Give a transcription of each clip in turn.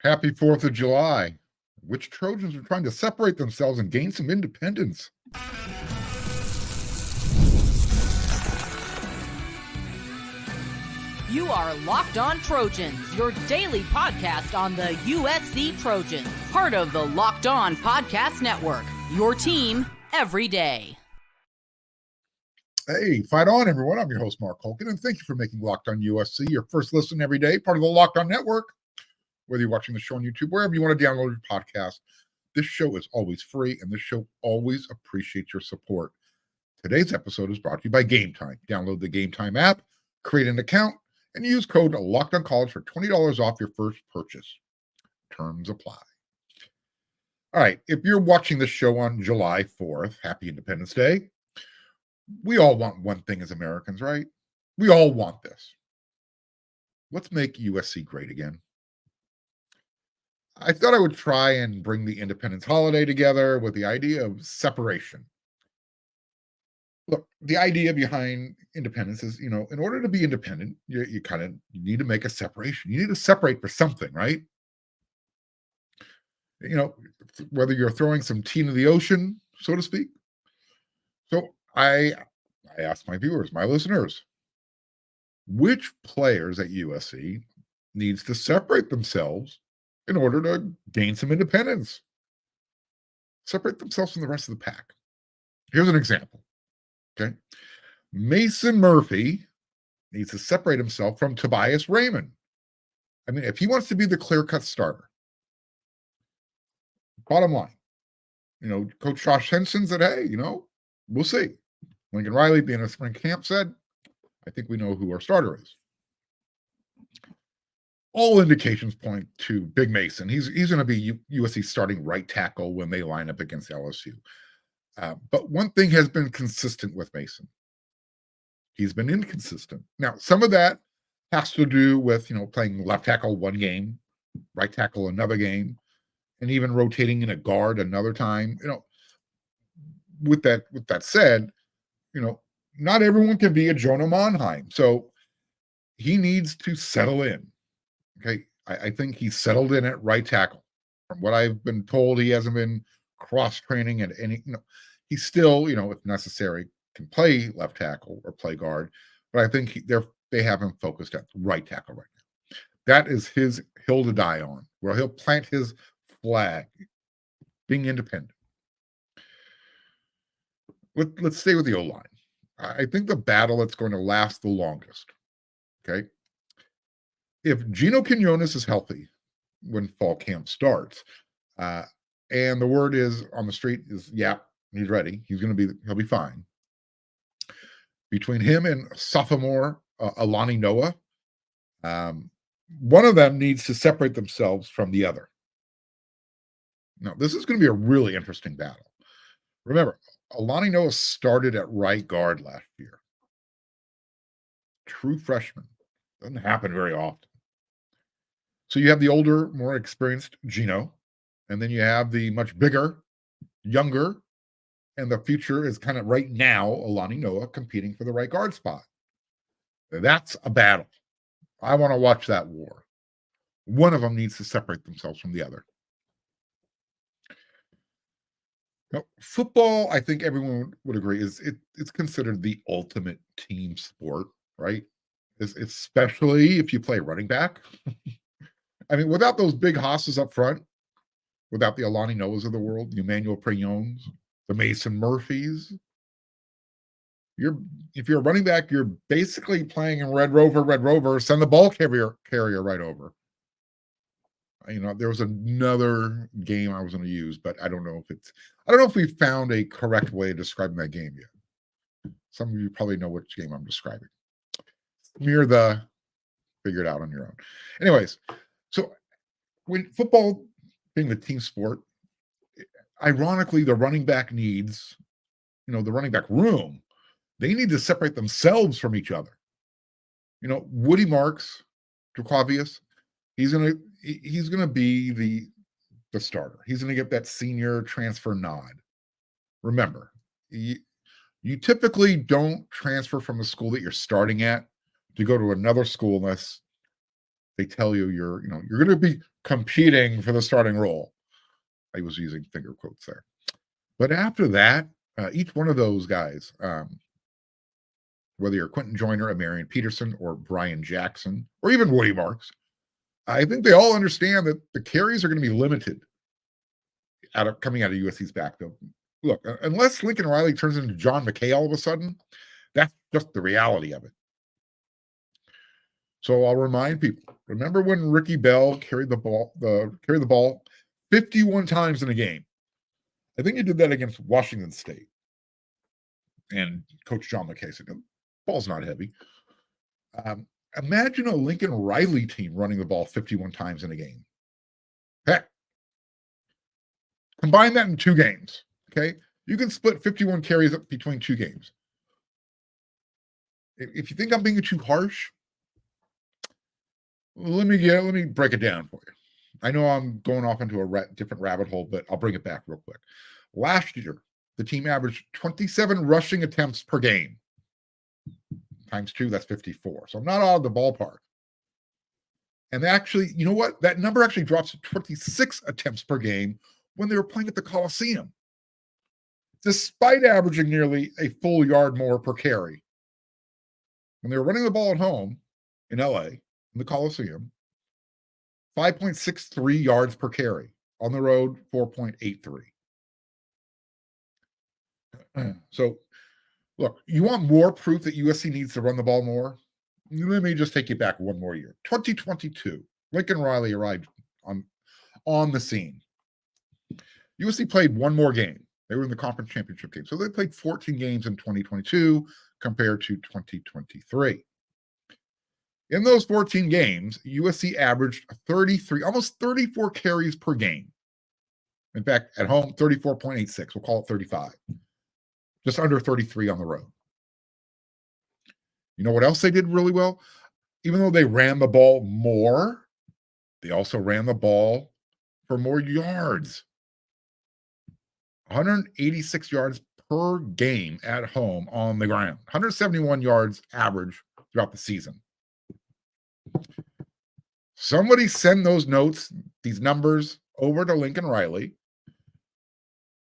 Happy 4th of July. Which Trojans are trying to separate themselves and gain some independence? You are Locked On Trojans, your daily podcast on the USC Trojans, part of the Locked On Podcast Network, your team every day. Hey, fight on, everyone. I'm your host, Mark Holkin, and thank you for making Locked On USC your first listen every day, part of the Locked On Network. Whether you're watching the show on YouTube, wherever you want to download your podcast, this show is always free, and this show always appreciates your support. Today's episode is brought to you by Game Time. Download the Game Time app, create an account, and use code LOCKEDONCollege for $20 off your first purchase. Terms apply. All right, if you're watching this show on July 4th, happy Independence Day. We all want one thing as Americans, right? We all want this. Let's make USC great again. I thought I would try and bring the Independence holiday together with the idea of separation. Look, the idea behind independence is, in order to be independent, you need to make a separation. You need to separate for something, right? Whether you're throwing some tea into the ocean, so to speak. So I asked my viewers, my listeners, which players at USC needs to separate themselves in order to gain some independence? Separate themselves from the rest of the pack. Here's an example. Okay. Mason Murphy needs to separate himself from Tobias Raymond. I mean, if he wants to be the clear-cut starter, bottom line, Coach Josh Henson said, hey, we'll see. Lincoln Riley, being a spring camp, said, I think we know who our starter is. All indications point to Big Mason. He's going to be USC starting right tackle when they line up against LSU. But one thing has been consistent with Mason. He's been inconsistent. Now, some of that has to do with, playing left tackle one game, right tackle another game, and even rotating in a guard another time. With that said, not everyone can be a Jonah Monheim. So he needs to settle in. Okay. I think he's settled in at right tackle. From what I've been told, he hasn't been cross-training at any, he's still, if necessary, can play left tackle or play guard, but I think they have him focused at right tackle right now. That is his hill to die on, where he'll plant his flag, being independent. Let's stay with the O-line. I think the battle that's going to last the longest, okay? If Gino Quinones is healthy when fall camp starts, and the word is on the street is, yeah, he's ready. He'll be fine. Between him and sophomore Alani Noah, one of them needs to separate themselves from the other. Now, this is going to be a really interesting battle. Remember, Alani Noah started at right guard last year. True freshman. Doesn't happen very often. So you have the older, more experienced Gino, and then you have the much bigger, younger, and the future is kind of right now, Alani Noah competing for the right guard spot. That's a battle. I want to watch that war. One of them needs to separate themselves from the other. Now, football, I think everyone would agree, it's considered the ultimate team sport, right? Especially if you play running back. I mean, without those big hosses up front, without the Alani Noahs of the world, the Emmanuel Preyons, the Mason Murphys, if you're a running back, you're basically playing in Red Rover, send the ball carrier right over. There was another game I was going to use, but I don't know if we found a correct way of describing that game yet. Some of you probably know which game I'm describing. Figure it out on your own. Anyways, so when football being the team sport, ironically, the running back needs, the running back room, they need to separate themselves from each other. Woody Marks, Dracovius, he's gonna be the starter. He's gonna get that senior transfer nod. Remember, you typically don't transfer from the school that you're starting at to go to another school unless they tell you you're going to be competing for the starting role. I was using finger quotes there. But after that, each one of those guys, whether you're Quentin Joyner, Marion Peterson, or Brian Jackson, or even Woody Marks, I think they all understand that the carries are going to be limited coming out of USC's backfield. Look, unless Lincoln Riley turns into John McKay all of a sudden, that's just the reality of it. So I'll remind people, remember when Ricky Bell carried the ball 51 times in a game? I think he did that against Washington State. And Coach John McKay said, ball's not heavy. Imagine a Lincoln Riley team running the ball 51 times in a game. Heck, combine that in 2 games, okay? You can split 51 carries up between 2 games. If you think I'm being too harsh, let me break it down for you. I know I'm going off into a different rabbit hole, but I'll bring it back real quick. Last year, the team averaged 27 rushing attempts per game. Times 2, that's 54. So I'm not out of the ballpark. And actually, you know what? That number actually drops to 26 attempts per game when they were playing at the Coliseum, despite averaging nearly a full yard more per carry. When they were running the ball at home in LA, in the Coliseum, 5.63 yards per carry. On the road, 4.83. So, look, you want more proof that USC needs to run the ball more? Let me just take you back one more year. 2022, Lincoln Riley arrived on the scene. USC played one more game. They were in the conference championship game. So they played 14 games in 2022 compared to 2023. In those 14 games, USC averaged 33, almost 34 carries per game. In fact, at home, 34.86. We'll call it 35. Just under 33 on the road. You know what else they did really well? Even though they ran the ball more, they also ran the ball for more yards. 186 yards per game at home on the ground. 171 yards average throughout the season. Somebody send those notes, these numbers, over to Lincoln Riley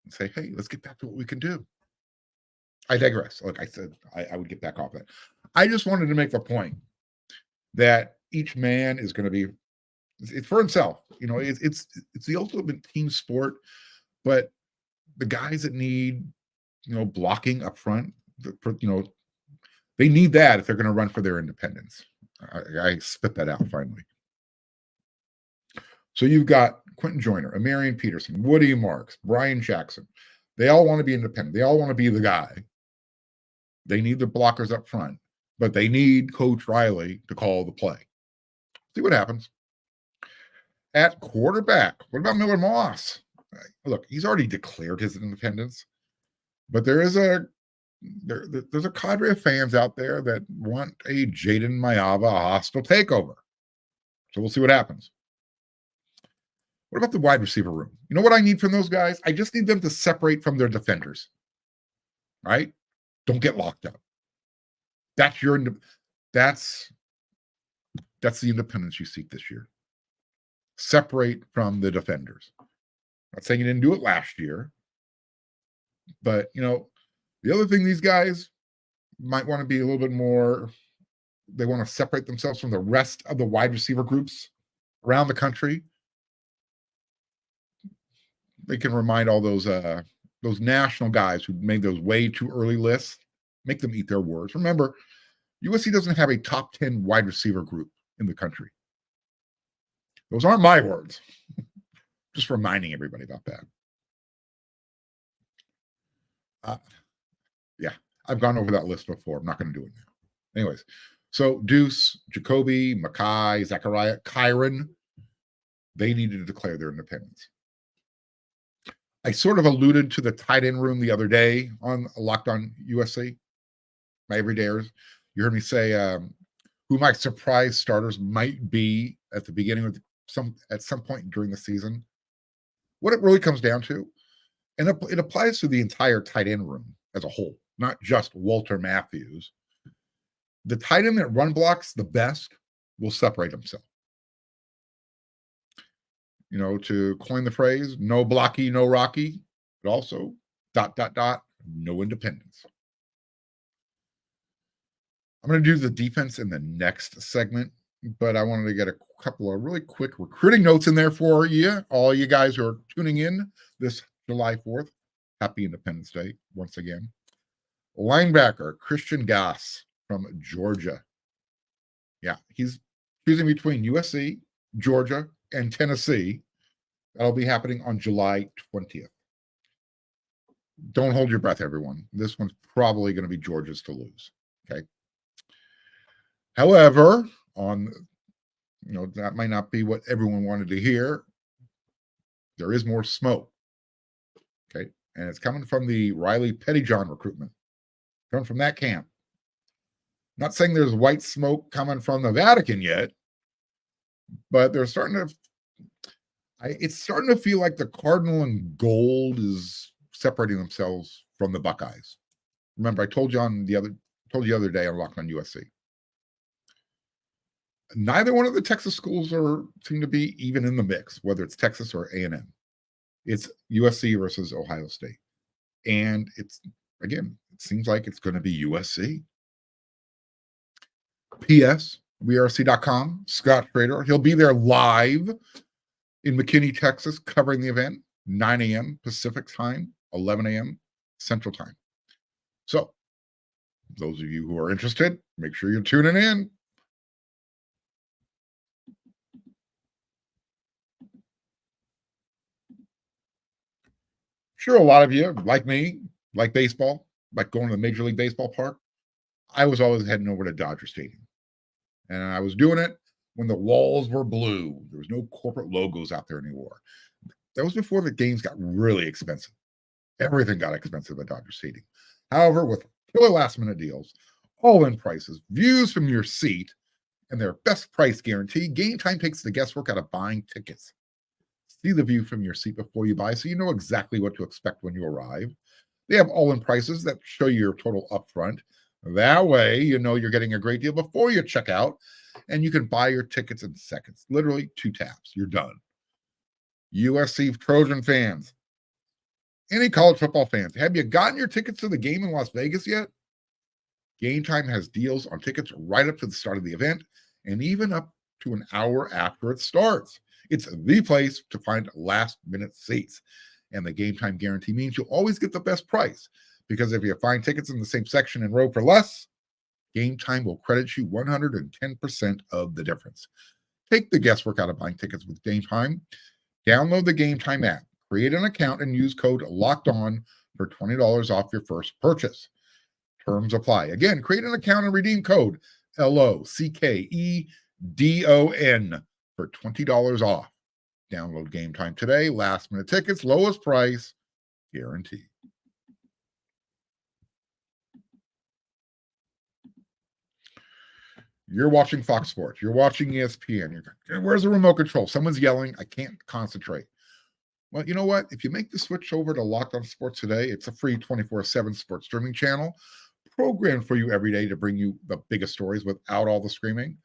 and say, hey, let's get back to what we can do. I digress. Like I said, I would get back off that. I just wanted to make the point that each man is going to be, it's for himself. You know, it's the ultimate team sport, but the guys that need, blocking up front, they need that if they're going to run for their independence. I spit that out finally. So you've got Quentin Joyner, Marion Peterson, Woody Marks, Brian Jackson. They all want to be independent. They all want to be the guy. They need the blockers up front, but they need Coach Riley to call the play. See what happens. At quarterback, what about Miller Moss? Look, he's already declared his independence, but there's a cadre of fans out there that want a Jaden Mayava hostile takeover. So we'll see what happens. What about the wide receiver room? You know what I need from those guys? I just need them to separate from their defenders. Right? Don't get locked up. That's the independence you seek this year. Separate from the defenders. I'm not saying you didn't do it last year, but the other thing these guys might want to be a little bit more, they want to separate themselves from the rest of the wide receiver groups around the country. They can remind all those national guys who made those way too early lists, make them eat their words. Remember, USC doesn't have a top 10 wide receiver group in the country. Those aren't my words. Just reminding everybody about that. Yeah, I've gone over that list before. I'm not going to do it now. Anyways, so Deuce, Jacoby, Mackay, Zachariah, Kyron, they needed to declare their independence. I sort of alluded to the tight end room the other day on Locked On USC, my everydayers. You heard me say who my surprise starters might be at the beginning of at some point during the season. What it really comes down to, and it applies to the entire tight end room as a whole, not just Walter Matthews. The tight end that run blocks the best will separate himself. to coin the phrase, no blocky, no rocky, but also ... no independence. I'm going to do the defense in the next segment, but I wanted to get a couple of really quick recruiting notes in there for you, all you guys who are tuning in this July 4th. Happy Independence Day once again. Linebacker Christian Gass from Georgia. Yeah, he's choosing between USC, Georgia, and Tennessee. That'll be happening on July 20th. Don't hold your breath, everyone. This one's probably going to be Georgia's to lose. Okay. However, that might not be what everyone wanted to hear. There is more smoke. Okay. And it's coming from the Riley Pettyjohn recruitment. Coming from that camp. Not saying there's white smoke coming from the Vatican yet, but they're it's starting to feel like the Cardinal and Gold is separating themselves from the Buckeyes. Remember, I told you the other day on Locked on USC. Neither one of the Texas schools seem to be even in the mix, whether it's Texas or A&M. It's USC versus Ohio State. And it seems like it's going to be USC. P.S. WeRC.com, Scott Schrader. He'll be there live in McKinney, Texas, covering the event, 9 a.m. Pacific time, 11 a.m. Central time. So, those of you who are interested, make sure you're tuning in. Sure, a lot of you, like me, like baseball, like going to the Major League Baseball park. I was always heading over to Dodger Stadium. And I was doing it when the walls were blue. There was no corporate logos out there anymore. That was before the games got really expensive. Everything got expensive at Dodger Stadium. However, with killer last-minute deals, all-in prices, views from your seat, and their best price guarantee, Game Time takes the guesswork out of buying tickets. See the view from your seat before you buy so you know exactly what to expect when you arrive. They have all-in prices that show you your total upfront. That way, you know you're getting a great deal before you check out, and you can buy your tickets in seconds. Literally 2 taps. You're done. USC Trojan fans, any college football fans, have you gotten your tickets to the game in Las Vegas yet? Game Time has deals on tickets right up to the start of the event and even up to an hour after it starts. It's the place to find last-minute seats. And the Game Time guarantee means you'll always get the best price. Because if you find tickets in the same section and row for less, Game Time will credit you 110% of the difference. Take the guesswork out of buying tickets with Game Time. Download the Game Time app, create an account, and use code LOCKEDON for $20 off your first purchase. Terms apply. Again, create an account and redeem code LOCKEDON for $20 off. Download Game Time today. Last-minute tickets, lowest price, guaranteed. You're watching Fox Sports. You're watching ESPN. You're going, where's the remote control? Someone's yelling. I can't concentrate. Well, you know what? If you make the switch over to Locked On Sports Today, it's a free 24/7 sports streaming channel programmed for you every day to bring you the biggest stories without all the screaming.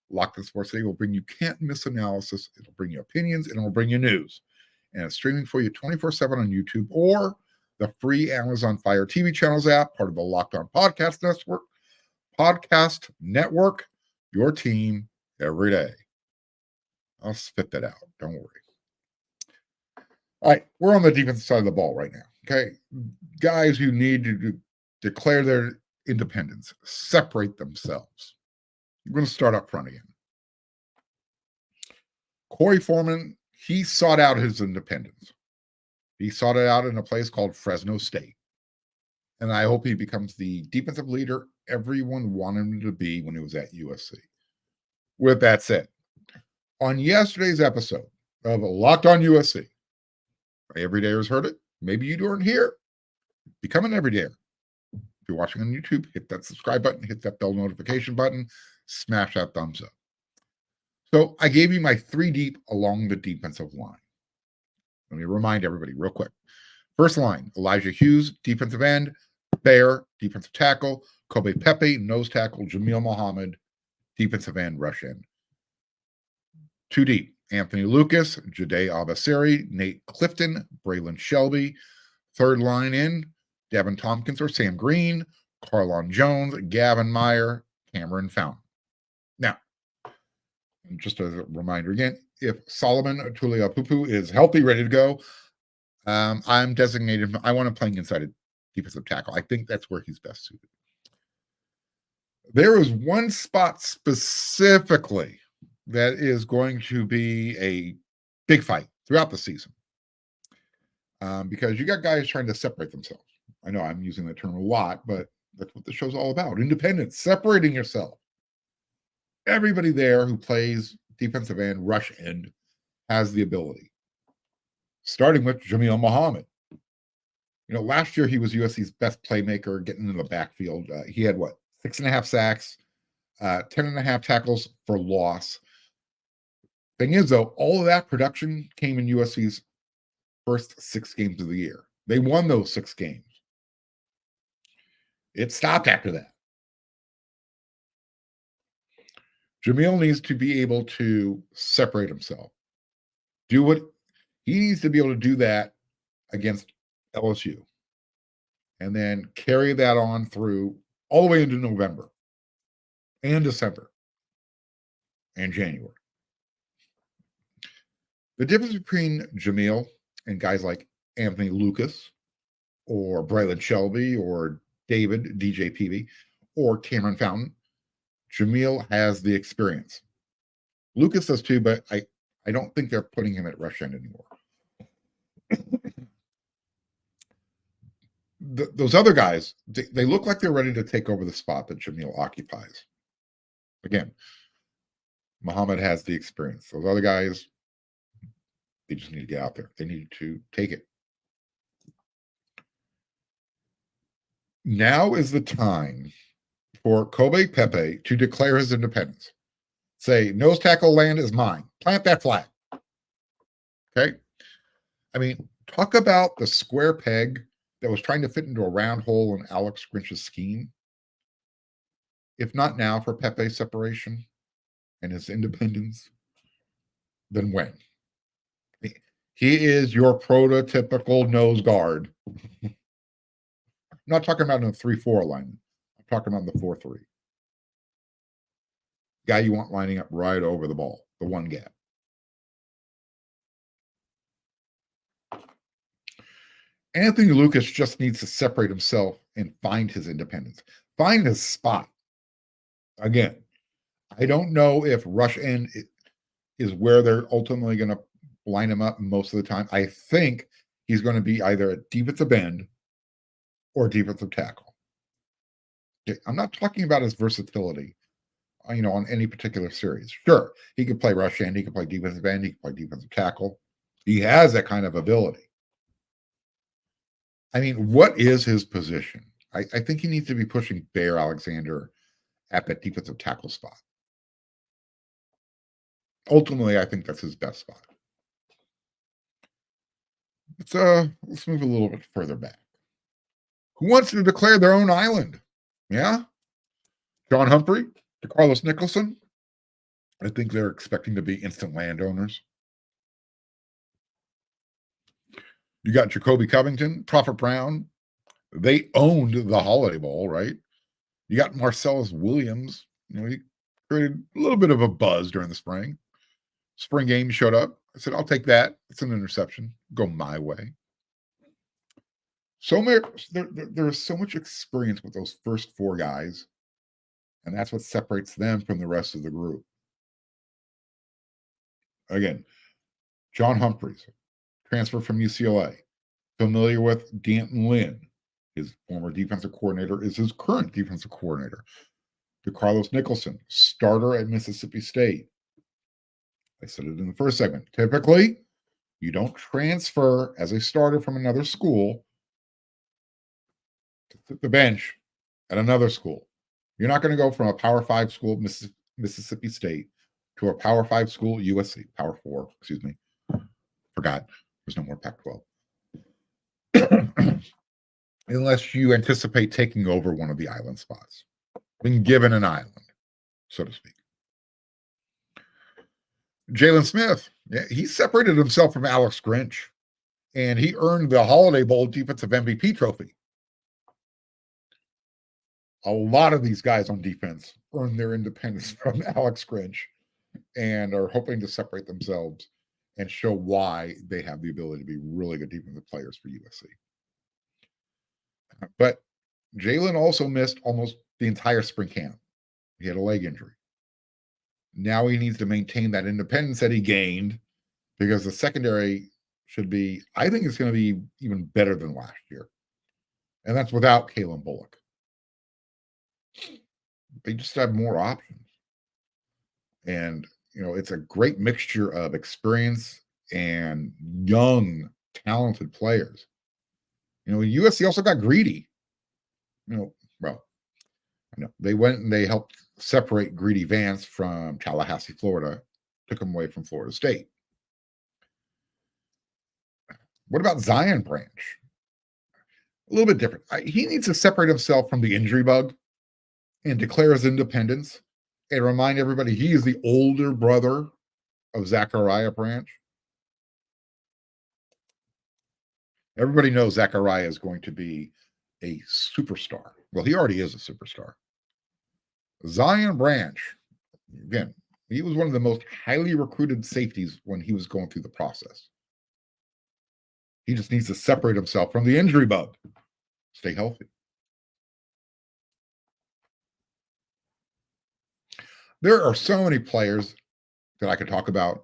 Locked On Sports Today will bring you can't-miss analysis. It'll bring you opinions, and it'll bring you news. And it's streaming for you 24/7 on YouTube or the free Amazon Fire TV channels app, part of the Locked On Podcast Network, your team every day. I'll spit that out. Don't worry. All right, we're on the defensive side of the ball right now. Okay, guys who need to declare their independence, separate themselves. You're going to start up front again. Corey Foreman, he sought out his independence. He sought it out in a place called Fresno State. And I hope he becomes the defensive leader everyone wanted him to be when he was at USC. With that said, on yesterday's episode of Locked On USC, everydayers heard it. Maybe you weren't here. Become an everydayer. If you're watching on YouTube, hit that subscribe button, hit that bell notification button, smash that thumbs up. So I gave you my 3 deep along the defensive line. Let me remind everybody real quick. First line, Elijah Hughes, defensive end, Bear, defensive tackle, Kobe Pepe, nose tackle, Jamil Muhammad, defensive end, rush end. 2 deep, Anthony Lucas, Jade Abasari, Nate Clifton, Braylon Shelby. Third line in, Devin Tompkins or Sam Green, Carlon Jones, Gavin Meyer, Cameron Fountain. Now, just as a reminder again, if Solomon Tuliaupupu is healthy, ready to go, I'm designated. I want him playing inside a defensive tackle. I think that's where he's best suited. There is one spot specifically that is going to be a big fight throughout the season because you got guys trying to separate themselves. I know I'm using that term a lot, but that's what the show's all about. Independence, separating yourself. Everybody there who plays defensive end, rush end, has the ability. Starting with Jamil Muhammad. Last year he was USC's best playmaker, getting in the backfield. He had 6.5 sacks, 10.5 tackles for loss. Thing is, though, all of that production came in USC's first 6 games of the year. They won those 6 games. It stopped after that. Jamil needs to be able to separate himself. He needs to be able to do that against LSU. And then carry that on through all the way into November and December and January. The difference between Jamil and guys like Anthony Lucas or Braylon Shelby or David, DJ Peavy, or Cameron Fountain, Jamil has the experience. Lucas does too, but I don't think they're putting him at rush end anymore. Those other guys, they look like they're ready to take over the spot that Jamil occupies. Again, Muhammad has the experience. Those other guys, they just need to get out there. They need to take it. Now is the time for Kobe Pepe to declare his independence. Say, nose tackle land is mine. Plant that flag. Okay? I mean, talk about the square peg that was trying to fit into a round hole in Alex Grinch's scheme. If not now for Pepe's separation and his independence, then when? He is your prototypical nose guard. I'm not talking about in a 3-4 alignment. I'm talking about in the 4-3. Guy you want lining up right over the ball, the one gap. Anthony Lucas just needs to separate himself and find his independence. Find his spot. Again, I don't know if rush end is where they're ultimately going to line him up most of the time. I think he's going to be either a defensive end or defensive tackle. Okay, I'm not talking about his versatility, on any particular series. Sure, he could play rush end, he could play defensive end, he could play defensive tackle. He has that kind of ability. I mean, what is his position? I think he needs to be pushing Bear Alexander at that defensive tackle spot. Ultimately, I think that's his best spot. Let's move a little bit further back. Who wants to declare their own island? Yeah? John Humphrey, DeCarlos Nicholson. I think they're expecting to be instant landowners. You got Jacoby Covington, Prophet Brown. They owned the Holiday Bowl, right? You got Marcellus Williams. He created a little bit of a buzz during the spring. Spring game, he showed up. I said, I'll take that. It's an interception. Go my way. There's so much experience with those first 4 guys, and that's what separates them from the rest of the group. Again, John Humphreys, transfer from UCLA, familiar with Antonlynn. His former defensive coordinator is his current defensive coordinator. DeCarlos Nicholson, starter at Mississippi State. I said it in the first segment. Typically, you don't transfer as a starter from another school to sit the bench at another school. You're not going to go from a Power 5 school, Mississippi State, to a Power 5 school, USC, Power 4, excuse me. Forgot. There's no more Pac-12. Unless you anticipate taking over one of the island spots. Being given an island, so to speak. Jalen Smith, Yeah, he separated himself from Alex Grinch, and he earned the Holiday Bowl Defensive MVP trophy. A lot of these guys on defense earned their independence from Alex Grinch and are hoping to separate themselves and show why they have the ability to be really good defensive players for USC. But Jalen also missed almost the entire spring camp. He had a leg injury. Now he needs to maintain that independence that he gained because the secondary should be, I think it's going to be even better than last year. And that's without Kalen Bullock. They just have more options. And, it's a great mixture of experience and young, talented players. USC also got greedy. They went and they helped separate Greedy Vance from Tallahassee, Florida, took him away from Florida State. What about Zion Branch? A little bit different. He needs to separate himself from the injury bug and declare his independence and remind everybody he is the older brother of Zachariah Branch. Everybody knows Zachariah is going to be a superstar. Well, he already is a superstar. Zion Branch, again, he was one of the most highly recruited safeties when he was going through the process. He just needs to separate himself from the injury bug. Stay healthy. There are so many players that I could talk about.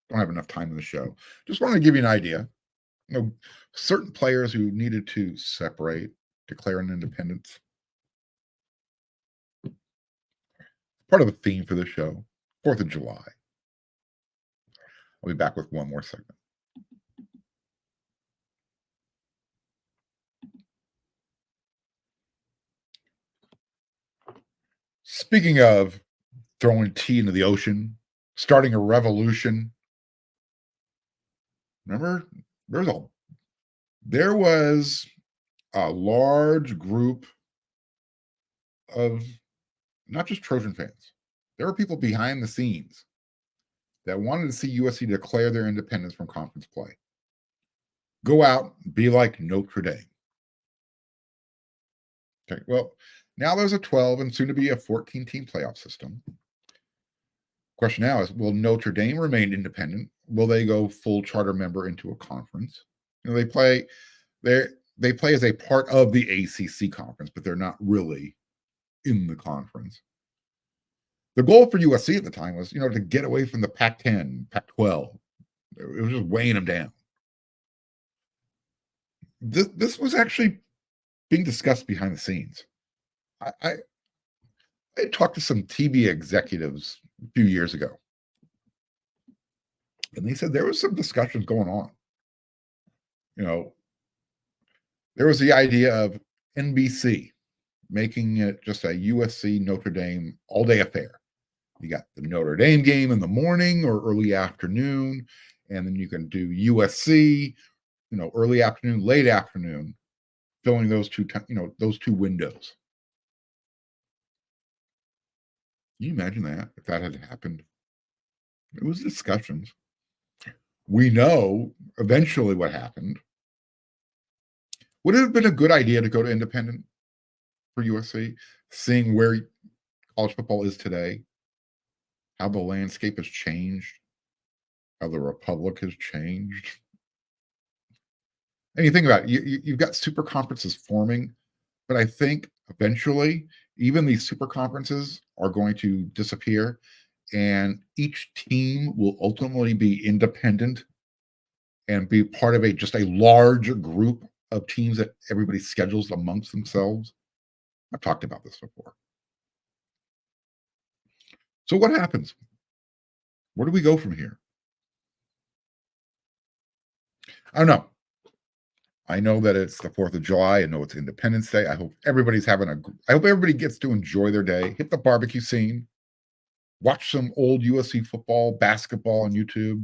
Don't have enough time in the show. Just want to give you an idea. Certain players who needed to separate, declare an independence. Part of the theme for the show, 4th of July. I'll be back with one more segment. Speaking of throwing tea into the ocean, starting a revolution. Remember, there was a large group of not just Trojan fans. There were people behind the scenes that wanted to see USC declare their independence from conference play. Go out, be like Notre Dame. Okay, well, now there's a 12 and soon to be a 14-team playoff system. Question now is, will Notre Dame remain independent? Will they go full charter member into a conference? They play as a part of the ACC conference, but they're not really in the conference. The goal for USC at the time was, to get away from the Pac-10, Pac-12. It was just weighing them down. This was actually being discussed behind the scenes. I talked to some TB executives a few years ago, and they said there was some discussions going on. There was the idea of NBC making it just a USC Notre Dame all-day affair. You got the Notre Dame game in the morning or early afternoon, and then you can do USC, early afternoon, late afternoon, filling those two windows. Can you imagine that if that had happened? It was discussions. We know eventually what happened. Would it have been a good idea to go to independent for USC, seeing where college football is today, how the landscape has changed, how the republic has changed? And you think about it, you've got super conferences forming, but I think eventually even these super conferences are going to disappear, and each team will ultimately be independent and be part of just a large group of teams that everybody schedules amongst themselves. I've talked about this before. So what happens? Where do we go from here? I don't know. I know that it's the 4th of July. I know it's Independence Day. I hope everybody's I hope everybody gets to enjoy their day. Hit the barbecue scene. Watch some old USC football, basketball on YouTube.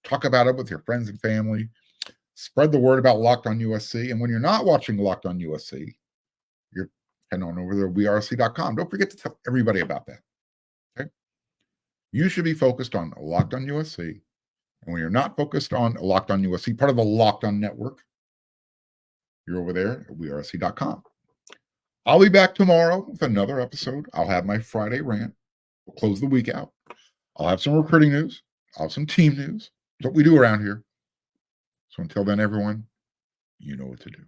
Talk about it with your friends and family. Spread the word about Locked On USC. And when you're not watching Locked On USC, you're heading on over to WeRC.com. Don't forget to tell everybody about that. Okay? You should be focused on Locked On USC And when you're not focused on Locked On USC, part of the Locked On Network, you're over there at weareusc.com. I'll be back tomorrow with another episode. I'll have my Friday rant. We'll close the week out. I'll have some recruiting news. I'll have some team news. That's what we do around here. So until then, everyone, you know what to do.